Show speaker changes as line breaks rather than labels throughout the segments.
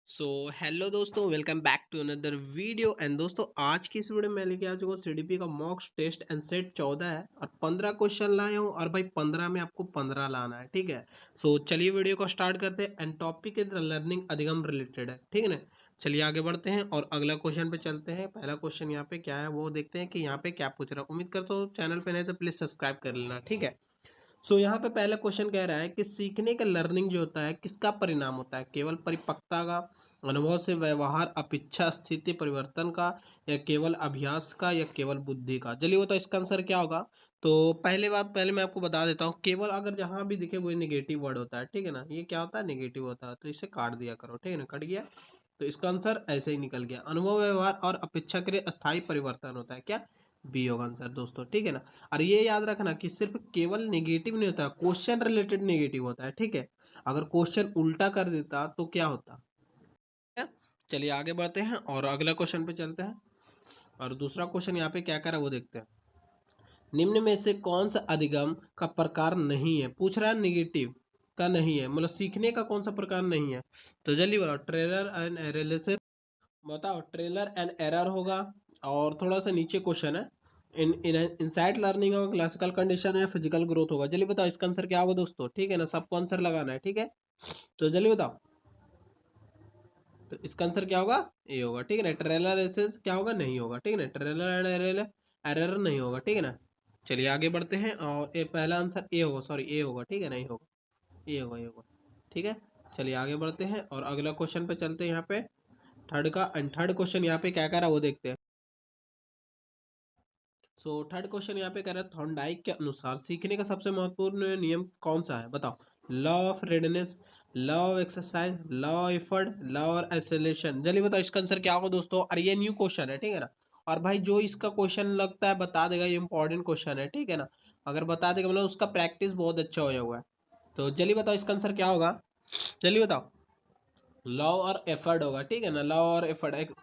सो hello दोस्तों, welcome back to another video. And दोस्तों, आज की इस वीडियो में मैं लेके आ चुका हूँ सीडीपी का मॉक टेस्ट एंड सेट 14 है और 15 क्वेश्चन लाए हूँ। और भाई 15 में आपको 15 लाना है, ठीक है। सो चलिए वीडियो को स्टार्ट करते हैं। एंड टॉपिक इज लर्निंग अधिगम रिलेटेड है, ठीक है ना। चलिए आगे बढ़ते हैं और अगला क्वेश्चन पे चलते हैं। पहला क्वेश्चन यहाँ पे क्या है वो देखते हैं कि यहाँ पे क्या पूछ रहा है। उम्मीद करता हूँ चैनल पे नहीं तो प्लीज सब्सक्राइब कर लेना, ठीक है। यहाँ पे पहला क्वेश्चन कह रहा है कि सीखने का लर्निंग जो होता है किसका परिणाम होता है, केवल परिपक्वता का, अनुभव से, व्यवहार, अपेक्षा, स्थिति परिवर्तन का, या केवल अभ्यास का, या केवल बुद्धि का। चलिए बताओ इसका आंसर क्या होगा। तो पहले बात पहले मैं आपको बता देता हूँ, केवल अगर जहां भी दिखे वो नेगेटिव वर्ड होता है, ठीक है ना। ये क्या होता है, नेगेटिव होता है, तो इसे काट दिया करो, ठीक है ना। कट गया तो इसका आंसर ऐसे ही निकल गया। अनुभव, व्यवहार और अपेक्षा के अस्थायी परिवर्तन होता है, क्या बी होगा आंसर दोस्तों, ठीक है ना। और ये याद रखना कि सिर्फ केवल नेगेटिव नहीं होता, क्वेश्चन रिलेटेड नेगेटिव होता है, ठीक है। अगर क्वेश्चन उल्टा कर देता तो क्या होता है। चलिए आगे बढ़ते हैं और अगला क्वेश्चन पे चलते हैं। और दूसरा क्वेश्चन यहाँ पे क्या कर रहा है वो देखते हैं। निम्न में से कौन सा अधिगम का प्रकार नहीं है, पूछ रहा है नेगेटिव का नहीं है, मतलब सीखने का कौन सा प्रकार नहीं है। तो जल्दी बताओ, ट्रेलर एंड एनालिसिस, बताओ ट्रेलर एंड एरर होगा। और थोड़ा सा नीचे क्वेश्चन है, इन इनसाइट लर्निंग होगा, क्लासिकल कंडीशन है, फिजिकल ग्रोथ होगा। जल्दी बताओ इसका आंसर क्या होगा दोस्तों, ठीक है ना। सबको आंसर लगाना है, ठीक है। तो जल्दी बताओ, तो इसका आंसर क्या होगा, ए होगा, ठीक है ना। ट्रेलर एसेस क्या होगा, नहीं होगा, ठीक है ना। ट्रेलर एंड एरर एरर नहीं होगा, ठीक है ना। चलिए आगे बढ़ते हैं और ए पहला आंसर ए होगा, सॉरी ए होगा, ठीक है, नहीं होगा, ए होगा, ए होगा, ठीक है। चलिए आगे बढ़ते हैं और अगला क्वेश्चन पे चलते हैं। यहाँ पे थर्ड का एंड थर्ड क्वेश्चन यहाँ पे क्या कह रहा है वो देखते हैं। सो थर्ड क्वेश्चन यहाँ पे कह रहा है, थॉर्नडाइक के अनुसार सीखने का सबसे महत्वपूर्ण नियम कौन सा है, बताओ। Law of redness, law of exercise, law of effort, law और आइसोलेशन। जल्दी बताओ इसका आंसर क्या होगा दोस्तों। और ये न्यू क्वेश्चन है, ठीक है ना। और भाई जो इसका क्वेश्चन लगता है बता देगा, ये इंपॉर्टेंट क्वेश्चन है, ठीक है ना। अगर बता देगा मतलब उसका प्रैक्टिस बहुत अच्छा होया हुआ है। तो जल्दी बताओ इसका आंसर क्या होगा, जल्दी बताओ। लॉ और एफर्ट होगा, ठीक है ना। लॉ और एफर्ट,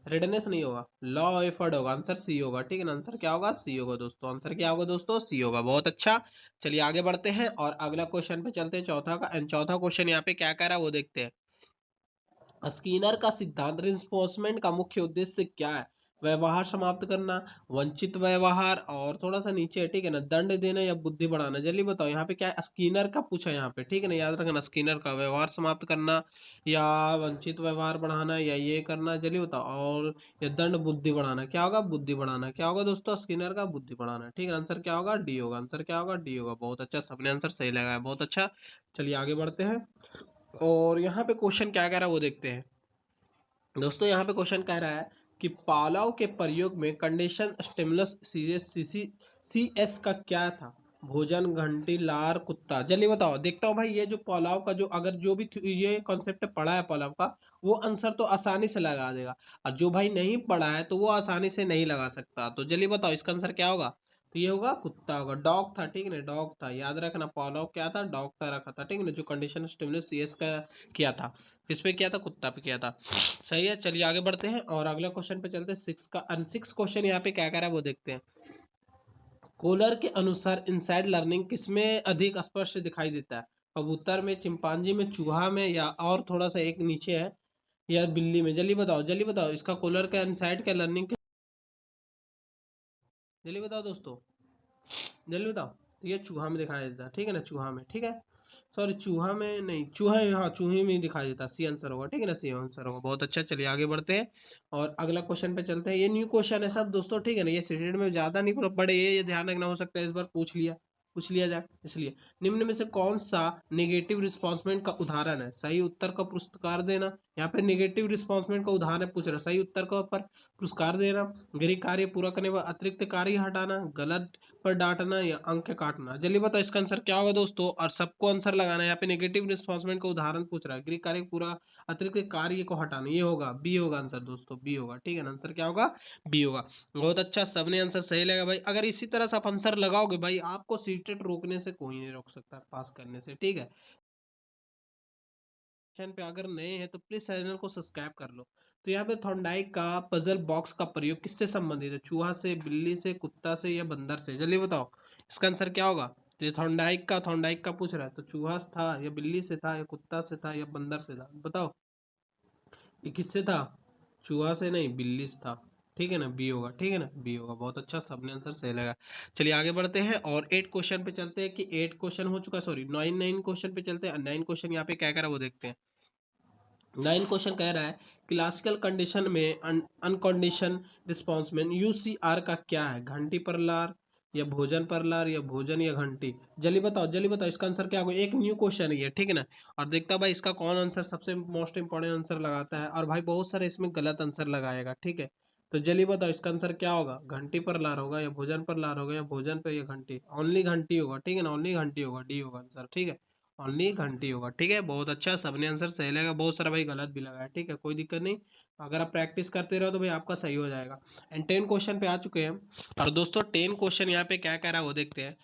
रेडनेस नहीं होगा, लॉ एफर्ट होगा, आंसर सी होगा, ठीक है ना। आंसर क्या होगा, सी होगा दोस्तों। आंसर क्या होगा दोस्तों, सी होगा, बहुत अच्छा। चलिए आगे बढ़ते हैं और अगला क्वेश्चन पे चलते हैं, चौथा का। एंड चौथा क्वेश्चन यहाँ पे क्या कह रहा है वो देखते हैं। स्कीनर का सिद्धांत रिइंफोर्समेंट का मुख्य उद्देश्य क्या है, व्यवहार समाप्त करना, वंचित व्यवहार, और थोड़ा सा नीचे है, ठीक है ना, दंड देना या बुद्धि बढ़ाना। जल्दी बताओ यहाँ पे क्या है? स्कीनर का पूछा है यहाँ पे, ठीक है ना। याद रखना, स्कीनर का व्यवहार समाप्त करना या वंचित व्यवहार बढ़ाना या ये करना, जल्दी बताओ। और या दंड बुद्धि बढ़ाना, क्या होगा, बुद्धि बढ़ाना। क्या होगा दोस्तों, स्किनर का बुद्धि बढ़ाना, ठीक है। आंसर क्या होगा, डी होगा। आंसर क्या होगा, डी होगा, बहुत अच्छा, सबने आंसर सही लगाया, बहुत अच्छा। चलिए आगे बढ़ते हैं और यहाँ पे क्वेश्चन क्या कह रहा है वो देखते हैं। दोस्तों यहाँ पे क्वेश्चन कह रहा है कि पालाव के प्रयोग में कंडीशन स्टिमुलस सी एस का क्या था, भोजन, घंटी, लार, कुत्ता। जल्दी बताओ, देखता हूँ भाई ये जो पालाव का जो अगर जो भी ये कॉन्सेप्ट पढ़ा है पालाव का, वो आंसर तो आसानी से लगा देगा। और जो भाई नहीं पढ़ा है तो वो आसानी से नहीं लगा सकता। तो जल्दी बताओ इसका आंसर क्या होगा। तो ये होगा कुत्ता होगा, डॉग था, ठीक है ना, डॉग था। याद रखना, पालाव क्या था, डॉग था रखा था, ठीक है ना। जो कंडीशन स्टिमुलस सी एस का किया था, किस पे किया था, कुत्ता पे किया था। सही है। चलिए आगे बढ़ते हैं और अगले क्वेश्चन पे चलते हैं, सिक्स का। सिक्स क्वेश्चन यहाँ पे क्या कह रहा है वो देखते हैं। कोलर के अनुसार इनसाइड लर्निंग किसमें अधिक स्पष्ट दिखाई देता है, कबूतर में, चिंपांजी में, चूहा में, या और थोड़ा सा एक नीचे है, या बिल्ली में। जल्दी बताओ, जल्दी बताओ इसका कोलर का इनसाइड का लर्निंग, जल्दी बताओ दोस्तों, जल्दी बताओ। तो ये चूहा में दिखाई देता है, ठीक है ना, चूहा में, ठीक है। सॉरी चूहा में नहीं, चूहा, हाँ चूहे में ही दिखाई देता है, सी आंसर होगा, ठीक है ना, सी आंसर होगा, बहुत अच्छा। चलिए आगे बढ़ते हैं और अगला क्वेश्चन पे चलते हैं। ये न्यू क्वेश्चन है सब दोस्तों, ठीक है ना। ये सीटेड में ज्यादा नहीं पढ़े, ये ध्यान रखना, हो सकता है इस बार पूछ लिया जाए, इसलिए। निम्न में से कौन सा नेगेटिव रिस्पॉन्समेंट का उदाहरण है, सही उत्तर का पुरस्कार देना। यहाँ पे नेगेटिव रिस्पॉन्समेंट का उदाहरण पूछ रहा है, सही उत्तर का पर पुरस्कार देना, गृह कार्य पूरा करने पर अतिरिक्त कार्य हटाना, गलत पर डांटना, या अंक काटना। जल्दी बताओ इसका आंसर क्या होगा दोस्तों। और सबको आंसर लगाना है। यहाँ पे नेगेटिव रिस्पॉन्समेंट का उदाहरण पूछ रहा है, गृह कार्य पूरा, अतिरिक्त कार्य को हटाना, ये होगा, बी होगा आंसर दोस्तों, बी होगा, ठीक है ना। आंसर क्या होगा, बी होगा, बहुत अच्छा, सबने आंसर सही लगा भाई। अगर इसी तरह से आप आंसर लगाओगे भाई, आपको सीटेट रोकने से कोई नहीं रोक सकता पास करने से, ठीक है। चैनल पे अगर नए हैं तो प्लीज चैनल को सब्सक्राइब कर लो। तो यहाँ पे थॉर्नडाइक का पजल बॉक्स का प्रयोग किससे संबंधित है, चूहा से, बिल्ली से, कुत्ता से, या बंदर से। जल्दी बताओ इसका आंसर क्या होगा। तो ये थॉर्नडाइक का पूछ रहा है, तो चूहा था या बिल्ली से था या कुत्ता से था या बंदर से था, बताओ। ये किससे था? चूहा से नहीं, बिल्ली से था। ठीक है ना, बी होगा। ठीक है ना, बी होगा। बहुत अच्छा, सबने आंसर सही लगा। चलिए आगे बढ़ते हैं और 8 क्वेश्चन पे चलते हैं कि 8 क्वेश्चन हो चुका, सॉरी 9 क्वेश्चन पे चलते हैं। 9 क्वेश्चन यहाँ पे क्या कह रहा है वो देखते हैं। 9 क्वेश्चन कह रहा है क्लासिकल कंडीशन में अनकंडीशन रिस्पॉन्स में यूसीआर का क्या है? घंटी पर लार, या भोजन पर लार, या भोजन या घंटी। जल्दी बताओ, जल्दी बताओ, इसका आंसर क्या होगा? एक न्यू क्वेश्चन है ये, ठीक है ना। और देखता हूं भाई इसका कौन आंसर सबसे मोस्ट इंपॉर्टेंट आंसर लगाता है, और भाई बहुत सारे इसमें गलत आंसर लगाएगा, ठीक है। तो जल्दी बताओ इसका आंसर क्या होगा? घंटी पर लार होगा, या भोजन पर लार होगा, या भोजन पे या घंटी। ओनली घंटी होगा, ठीक है ना, ओनली घंटी होगा। डी होगा आंसर, ठीक है। ओनली घंटी होगा, ठीक है। बहुत अच्छा, सबने आंसर सही लगा। बहुत सारा भाई गलत भी लगा है, ठीक है, कोई दिक्कत नहीं। अगर आप प्रैक्टिस करते रहो तो भाई आपका सही हो जाएगा। एंड 10 क्वेश्चन पे आ चुके हैं। और दोस्तों 10 क्वेश्चन यहाँ पे क्या कह रहा है वो देखते हैं।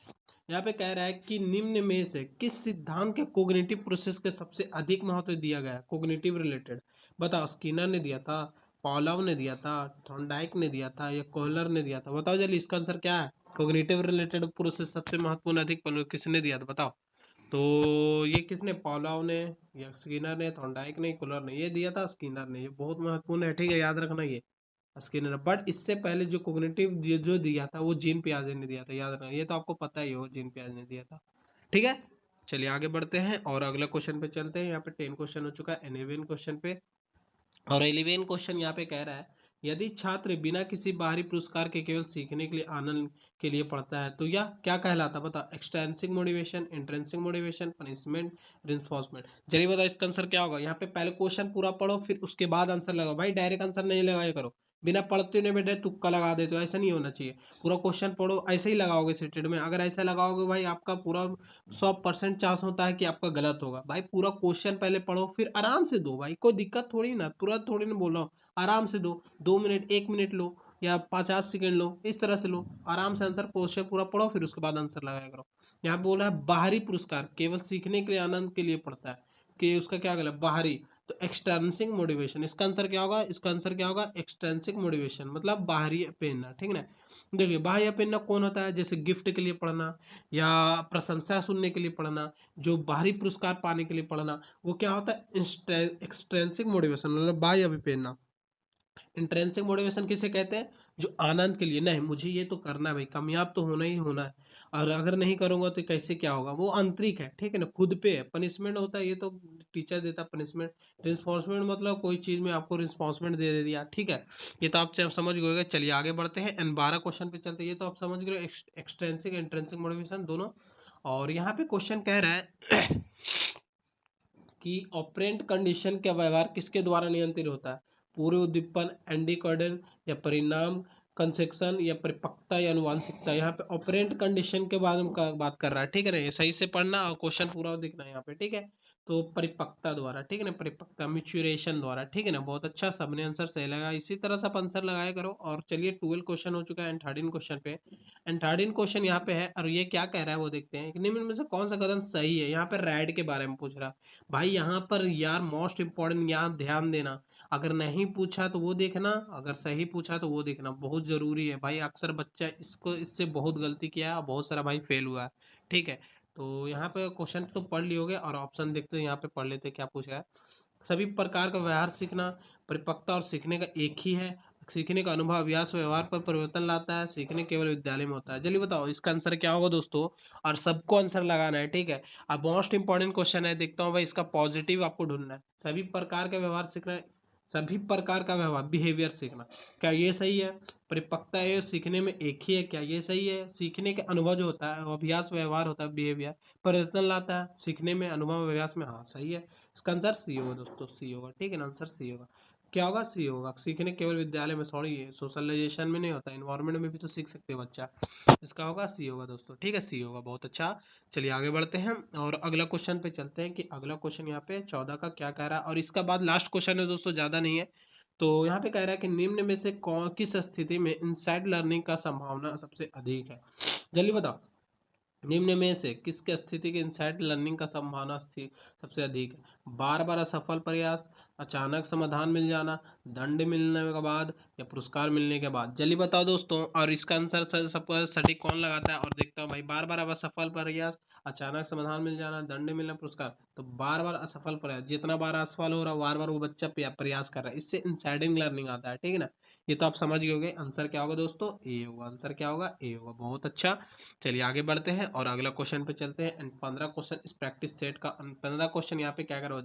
यहाँ पे कह रहा है कि निम्न में से किस सिद्धांत के कोग्निटिव प्रोसेस के सबसे अधिक महत्व दिया गया है? कोग्निटिव रिलेटेड बताओ। स्किनर ने दिया था, पॉलव ने दिया था, थॉर्नडाइक ने दिया था, या कोहलर ने दिया था। बताओ जल्दी इसका आंसर क्या है? कोग्निटिव रिलेटेड प्रोसेस सबसे महत्वपूर्ण अधिक किसने दिया था बताओ। तो ये किसने? पॉलाव ने, या स्किनर ने, थॉर्नडाइक ने, कुलर ने। ये दिया था स्किनर ने। ये बहुत महत्वपूर्ण है, ठीक है, याद रखना ये स्किनर। बट इससे पहले जो कोग्निटिव जो दिया था वो जीन पियाजे ने दिया था, याद रखना। ये तो आपको पता ही हो, जीन पियाजे ने दिया था, ठीक है। चलिए आगे बढ़ते हैं और अगला क्वेश्चन पे चलते हैं। यहाँ पे 10 क्वेश्चन हो चुका है, 11 क्वेश्चन पे। और 11 क्वेश्चन यहाँ पे कह रहा है यदि छात्र बिना किसी बाहरी पुरस्कार के केवल सीखने के लिए आनंद के लिए पढ़ता है तो यह क्या कहलाता है? बता। Extrinsic motivation, intrinsic motivation, punishment, reinforcement. चलिए बताओ इसका आंसर क्या होगा? यहाँ पे पहले क्वेश्चन पूरा पढ़ो, फिर उसके बाद आंसर लगाओ। भाई डायरेक्ट आंसर नहीं लगाया करो, बिना पढ़ते हुए बेटे तुक्का लगा देते हो, ऐसा नहीं होना चाहिए। पूरा क्वेश्चन पढ़ो, ऐसे ही लगाओगे सीटेड में। अगर ऐसा लगाओगे भाई आपका पूरा 100% चांस होता है कि आपका गलत होगा। भाई पूरा क्वेश्चन पहले पढ़ो, फिर आराम से दो। भाई कोई दिक्कत थोड़ी ना, तुरंत थोड़ी ना बोल रहा हूँ। आराम से दो, 2 मिनट, 1 मिनट लो, या 50 सेकंड लो, इस तरह से लो। आराम से आंसर क्वेश्चन पूरा पढ़ो, फिर उसके बाद आंसर लगाया करो। यहाँ पे बोल रहा है बाहरी पुरस्कार केवल सीखने के लिए, आनंद के लिए पढ़ता है, कि उसका क्या गलत? बाहरी। तो एक्सटर्नसिक मोटिवेशन, इसका आंसर क्या होगा? इसका आंसर क्या होगा? एक्सटर्नसिक मोटिवेशन मतलब बाहरी प्रेरणा, ठीक है ना। देखिए बाह्य प्रेरणा कौन होता है? जैसे गिफ्ट के लिए पढ़ना, या प्रशंसा सुनने के लिए पढ़ना, जो बाहरी पुरस्कार पाने के लिए पढ़ना, वो क्या होता है? एक्सट्रेंसिक मोटिवेशन मतलब बाह्य अभिप्रेरणा। इंट्रेंसिक मोटिवेशन किसे कहते हैं? जो आनंद के लिए, नहीं मुझे ये तो करना है भाई, कामयाब तो होना ही होना है, और अगर नहीं करूंगा तो कैसे क्या होगा, वो आंतरिक है, ठीक है ना, खुद पे है। पनिशमेंट होता है, ये तो टीचर देता पनिशमेंट। रिस्पॉन्सिबिलिटी मतलब कोई चीज में आपको रिस्पॉन्सिबिलिटी दे दिया, ठीक है। ये तो आप समझ गए। चलिए आगे बढ़ते हैं एंड 12 क्वेश्चन पे चलते हैं। ये तो आप समझ गए एक्सट्रेंसिक इंट्रेंसिक मोटिवेशन दोनों। और यहाँ पे क्वेश्चन कह रहा है कि ऑपरेंट कंडीशन का व्यवहार किसके द्वारा नियंत्रित होता है? पूर्व उद्दीपन, एंडीकोडन, या परिणाम कंसेक्शन, या परिपक्वता, या अनुवांशिकता। यहाँ पे ऑपरेंट कंडीशन के बारे में बात कर रहा है, ठीक है ना। ये सही से पढ़ना और क्वेश्चन पूरा दिखना है यहाँ पे, ठीक है। तो परिपक्वता द्वारा, ठीक है ना, परिपक्वता मिच्योरेशन द्वारा, ठीक है ना। बहुत अच्छा, सबने आंसर सही लगा। इसी तरह से आप आंसर लगाया करो। और चलिए 12 क्वेश्चन हो चुका है एंड 13 क्वेश्चन पे। एंड 13 क्वेश्चन यहाँ पे है, और ये क्या कह रहा है वो देखते हैं कि निम्न में से कौन सा कदम सही है। यहाँ पे रैड के बारे में पूछ रहा है। भाई यहाँ पर यार मोस्ट इंपॉर्टेंट, यहाँ ध्यान देना। अगर नहीं पूछा तो वो देखना, अगर सही पूछा तो वो देखना, बहुत जरूरी है भाई। अक्सर बच्चा इसको इससे बहुत गलती किया है और बहुत सारा भाई फेल हुआ है, ठीक है। तो यहाँ पे क्वेश्चन तो पढ़ लियोगे और ऑप्शन देखते हैं, यहाँ पे पढ़ लेते हैं क्या पूछ रहा है। सभी प्रकार का व्यवहार सीखना, परिपक्वता और सीखने का एक ही है। सीखने का अनुभव अभ्यास व्यवहार पर परिवर्तन लाता है। सीखने केवल विद्यालय में होता है। जल्दी बताओ इसका आंसर क्या होगा दोस्तों। और सबको आंसर लगाना है, ठीक है। अब मोस्ट इंपॉर्टेंट क्वेश्चन है, देखता हूँ भाई इसका पॉजिटिव आपको ढूंढना है। सभी प्रकार का व्यवहार सीखना है, सभी प्रकार का व्यवहार बिहेवियर सीखना, क्या ये सही है? परिपक्वता है सीखने में एक ही है, क्या ये सही है? सीखने के अनुभव जो होता है, अभ्यास व्यवहार होता है, बिहेवियर परिवर्तन लाता है सीखने में, अनुभव अभ्यास में, हाँ सही है। इसका आंसर सी होगा दोस्तों, सी होगा, ठीक है ना। आंसर सी होगा। क्या होगा? सी होगा। सीखने केवल विद्यालय में, सॉरी ये सोशलाइजेशन में नहीं होता, इन्वायरमेंट में भी तो सीख सकते हैं बच्चा। इसका होगा सी होगा दोस्तों, ठीक है, सी होगा। बहुत अच्छा। चलिए आगे बढ़ते हैं और अगला क्वेश्चन पे चलते हैं कि अगला क्वेश्चन यहाँ पे 14 का क्या कह रहा है, और इसका बाद लास्ट क्वेश्चन है दोस्तों, ज्यादा नहीं है। तो यहाँ पे कह रहा है कि निम्न में से कौन किस स्थिति में इनसाइड लर्निंग का संभावना सबसे अधिक है? जल्दी बताओ। निम्न में से किसके स्थिति के इनसाइड लर्निंग का संभावना सबसे अधिक है? बार बार असफल प्रयास, अचानक समाधान मिल जाना, दंड मिलने के बाद, या पुरस्कार मिलने के बाद। जल्दी बताओ दोस्तों। और इसका आंसर सबको सटीक कौन लगाता है? और देखता हूँ भाई, बार बार अब असफल प्रयास, अचानक समाधान मिल जाना, दंड मिलना, पुरस्कार। तो बार बार असफल प्रयास, जितना बार असफल हो रहा है बार बार वो बच्चा प्रयास कर रहा है, इससे इंसाइडिंग लर्निंग आता है, ठीक है ना। ये तो आप समझ गए होंगे। आंसर क्या होगा दोस्तों? ए होगा। आंसर क्या होगा? ए होगा। बहुत अच्छा। चलिए आगे बढ़ते हैं और अगला क्वेश्चन पे चलते हैं। एंड 15 क्वेश्चन इस प्रैक्टिस सेट का। 15 क्वेश्चन यहाँ पे क्या करो,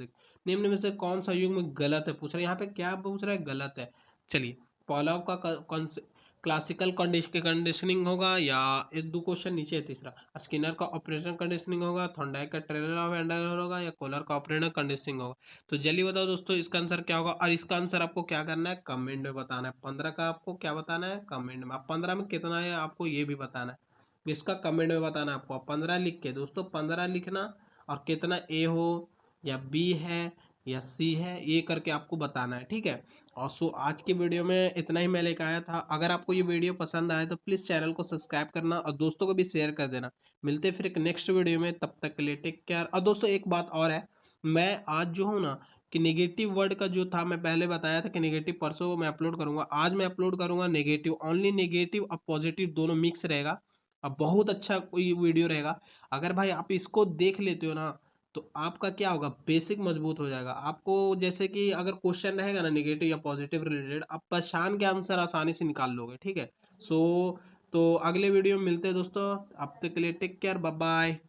निम्न में से कौन सा युग्म गलत है पूछ रहा है। यहाँ पे क्या पूछ रहा है? गलत है। चलिए, पॉलव का कौन से क्लासिकल कंडीशनिंग होगा, या एक दो क्वेश्चन नीचे है तीसरा, स्किनर का ऑपरेटर कंडीशनिंग होगा, थॉर्नडाइक का ट्रेलर ऑफ एंडर होगा, या कोलर का ऑपरेटर कंडीशनिंग होगा। तो जल्दी बताओ दोस्तों इसका आंसर क्या होगा। और इसका आंसर आपको क्या करना है? कमेंट में बताना है। 15 का आपको क्या बताना है? कमेंट में। आप 15 में कितना है आपको ये भी बताना है, इसका कमेंट में बताना है आपको। 15 लिख के दोस्तों, 15 लिखना, और कितना ए हो या बी है या सी है, ये करके आपको बताना है, ठीक है। और सो आज की वीडियो में इतना ही मैं लेकर आया था। अगर आपको ये वीडियो पसंद आए तो प्लीज़ चैनल को सब्सक्राइब करना और दोस्तों को भी शेयर कर देना। मिलते हैं फिर एक नेक्स्ट वीडियो में, तब तक के लिए टेक केयर। और दोस्तों एक बात और है, मैं आज जो हूँ ना, कि नेगेटिव वर्ड का जो था, मैं पहले बताया था कि नेगेटिव परसों मैं अपलोड करूंगा, आज मैं अपलोड करूंगा नेगेटिव ओनली। नेगेटिव और पॉजिटिव दोनों मिक्स रहेगा। अब बहुत अच्छा कोई वीडियो रहेगा। अगर भाई आप इसको देख लेते हो ना, तो आपका क्या होगा, बेसिक मजबूत हो जाएगा। आपको जैसे कि अगर क्वेश्चन रहेगा ना नेगेटिव या पॉजिटिव रिलेटेड, आप पहचान के आंसर आसानी से निकाल लोगे, ठीक है। सो तो अगले वीडियो में मिलते हैं दोस्तों। अब तक के लिए टेक केयर, बाय बाय।